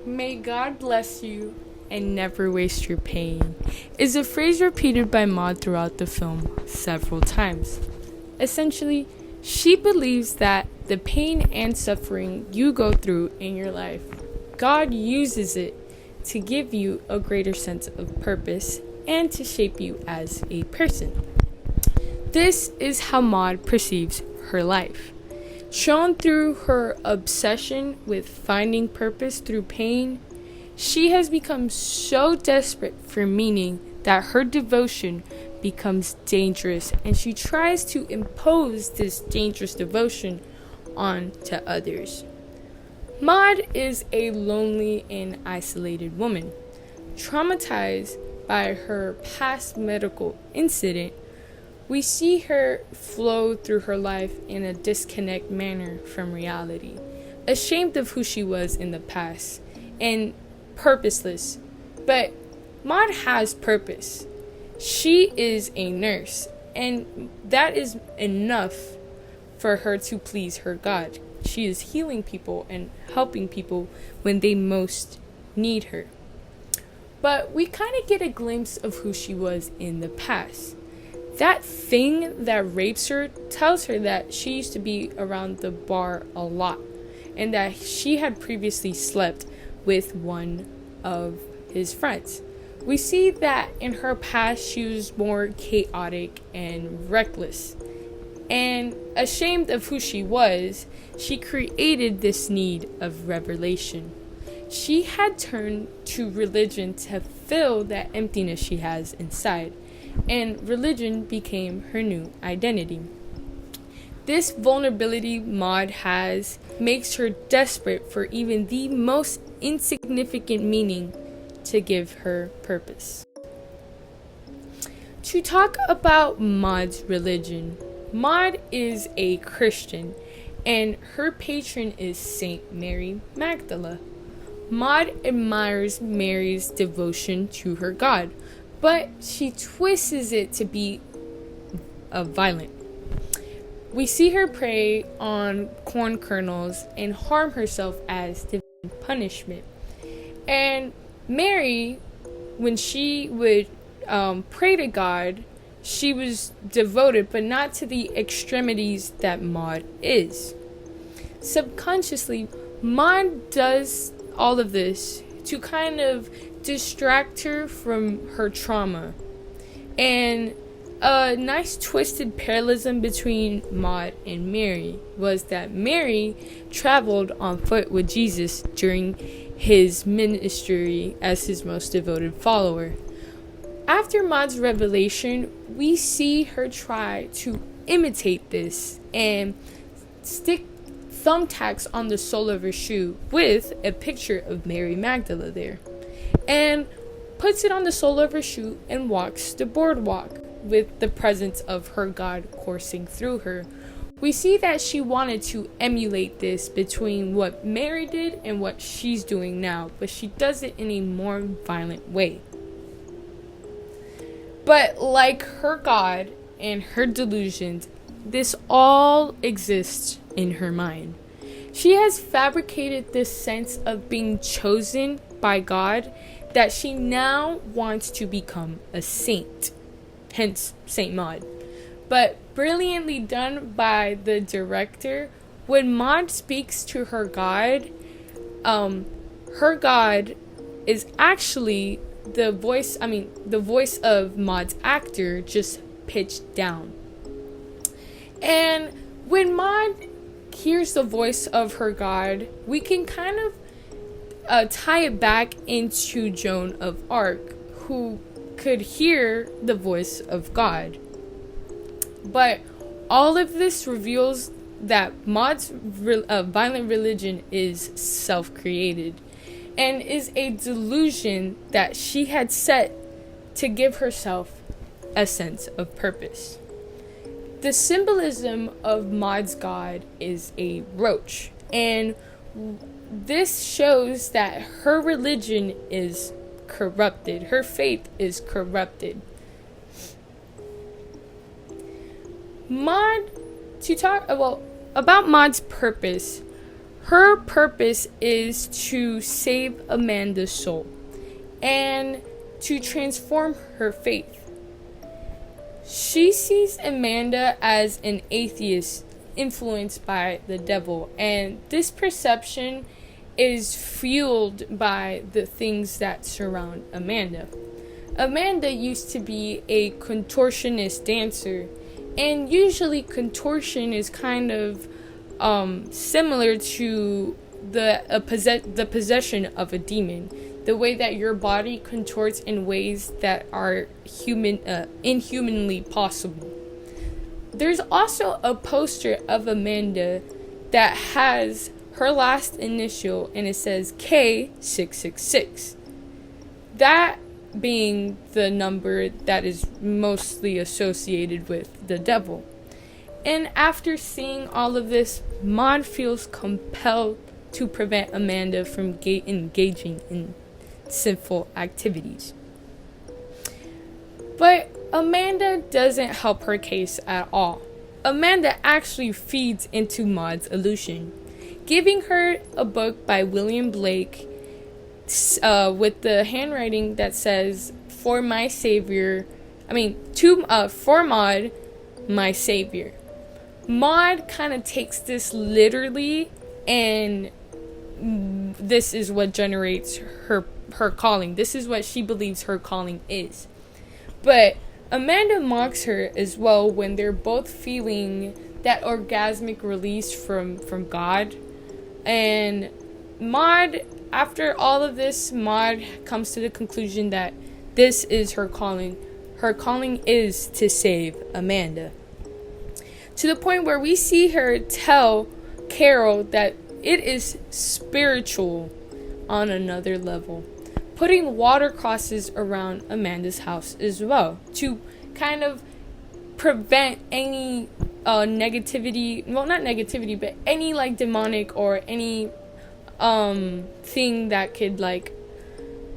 May God bless you and never waste your pain is a phrase repeated by Maud throughout the film several times. Essentially, she believes that the pain and suffering you go through in your life, God uses it to give you a greater sense of purpose and to shape you as a person. This is how Maud perceives her life. Shown through her obsession with finding purpose through pain, she has become so desperate for meaning that her devotion becomes dangerous, and she tries to impose this dangerous devotion on to others. Maud is a lonely and isolated woman. Traumatized by her past medical incident, we see her flow through her life in a disconnect manner from reality, ashamed of who she was in the past, and purposeless. But Maud has purpose. She is a nurse, and that is enough for her to please her God. She is healing people and helping people when they most need her. But we kind of get a glimpse of who she was in the past. That thing that rapes her tells her that she used to be around the bar a lot, and that she had previously slept with one of his friends. We see that in her past she was more chaotic and reckless. And ashamed of who she was, she created this need of revelation. She had turned to religion to fill that emptiness she has inside, and religion became her new identity. This vulnerability Maud has makes her desperate for even the most insignificant meaning to give her purpose. To talk about Maud's religion, Maud is a Christian, and her patron is Saint Mary Magdalene. Maud admires Mary's devotion to her God, but she twists it to be violent. We see her prey on corn kernels and harm herself as divine punishment. And Mary, when she would pray to God, she was devoted, but not to the extremities that Maud is. Subconsciously, Maud does all of this to kind of distract her from her trauma. And a nice twisted parallelism between Maud and Mary was that Mary traveled on foot with Jesus during his ministry as his most devoted follower. After Maud's revelation, we see her try to imitate this and stick thumbtacks on the sole of her shoe with a picture of Mary Magdalene there, and puts it on the sole of her shoe and walks the boardwalk with the presence of her God coursing through her. We see that she wanted to emulate this between what Mary did and what she's doing now, but she does it in a more violent way. But like her God and her delusions, this all exists in her mind. She has fabricated this sense of being chosen by God that she now wants to become a saint, hence Saint Maud. But brilliantly done by the director, when Maud speaks to her God is actually the voice of Maud's actor, just pitched down. And when Maud hears the voice of her God, we can kind of tie it back into Joan of Arc, who could hear the voice of God. But all of this reveals that Maud's violent religion is self-created and is a delusion that she had set to give herself a sense of purpose. The symbolism of Maud's God is a roach, and this shows that her religion is corrupted. Her faith is corrupted. Maud, to talk about Maud's purpose, Her purpose is to save Amanda's soul and to transform her faith. She sees Amanda as an atheist influenced by the devil, and this perception is fueled by the things that surround Amanda. Amanda used to be a contortionist dancer, and usually contortion is kind of similar to the possession of a demon. The way that your body contorts in ways that are inhumanly possible. There's also a poster of Amanda that has her last initial, and it says K666. That being the number that is mostly associated with the devil. And after seeing all of this, Maud feels compelled to prevent Amanda from engaging in sinful activities. But Amanda doesn't help her case at all. Amanda actually feeds into Maud's illusion, giving her a book by William Blake with the handwriting that says, for Maud, my savior. Maud kind of takes this literally, and this is what generates her calling. This is what she believes her calling is. But Amanda mocks her as well when they're both feeling that orgasmic release from God. And Maud, after all of this, Maud comes to the conclusion that this is her calling. Her calling is to save Amanda. To the point where we see her tell Carol that it is spiritual on another level, putting water crosses around Amanda's house as well to kind of prevent any negativity, well, not negativity, but any like demonic or any thing that could like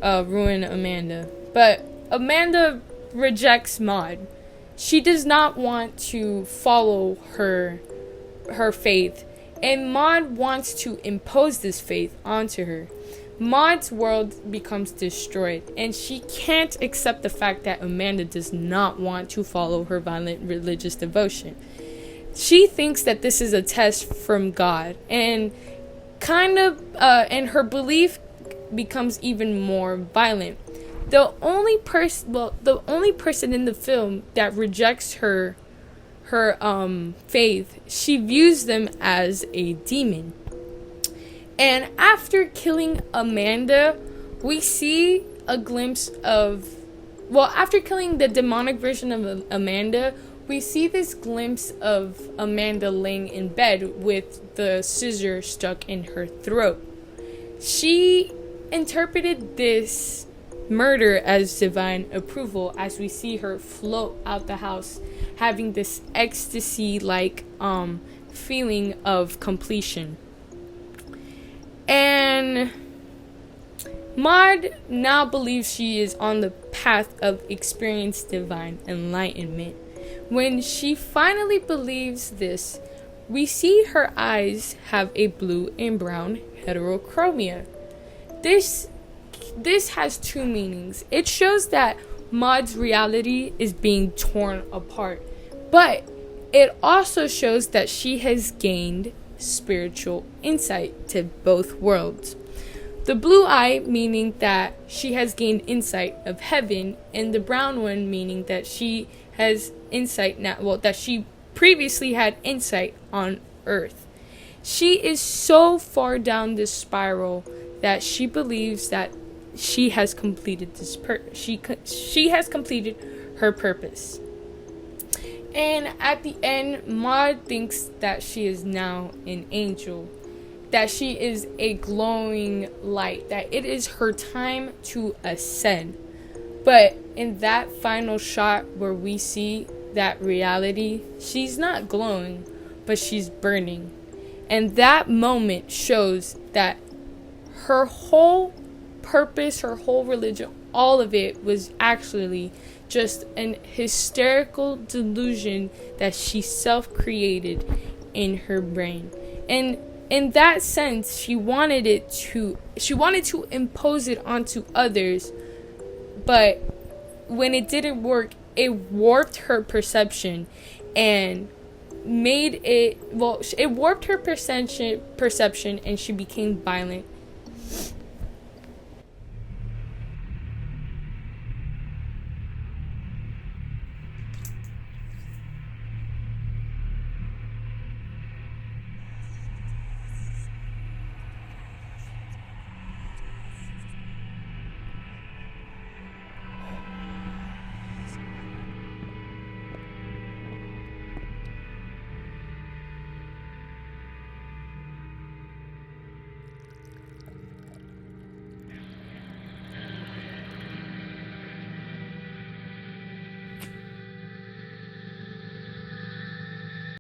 ruin Amanda. But Amanda rejects Maud. She does not want to follow her faith, and Maud wants to impose this faith onto her. Maud's world becomes destroyed, and she can't accept the fact that Amanda does not want to follow her violent religious devotion. She thinks that this is a test from God, and and her belief becomes even more violent. The only person in the film that rejects her faith, she views them as a demon. And after killing Amanda, we see a glimpse of, after killing the demonic version of Amanda, we see this glimpse of Amanda laying in bed with the scissor stuck in her throat. She interpreted this murder as divine approval, as we see her float out the house, having this ecstasy-like feeling of completion. And Maud now believes she is on the path of experiencing divine enlightenment. When she finally believes this, we see her eyes have a blue and brown heterochromia. This has two meanings. It shows that Maud's reality is being torn apart, but it also shows that she has gained spiritual insight to both worlds. The blue eye meaning that she has gained insight of heaven, and the brown one meaning that she has insight now, that she previously had insight on earth. She is so far down this spiral that she believes that she has completed she has completed her purpose. And at the end, Maud thinks that she is now an angel, that she is a glowing light, that it is her time to ascend. But in that final shot where we see that reality, she's not glowing, but she's burning. And that moment shows that her whole purpose, her whole religion, all of it was actually just an hysterical delusion that she self-created in her brain. And in that sense, she wanted to impose it onto others, but when it didn't work, it warped her perception and it warped her perception, and she became violent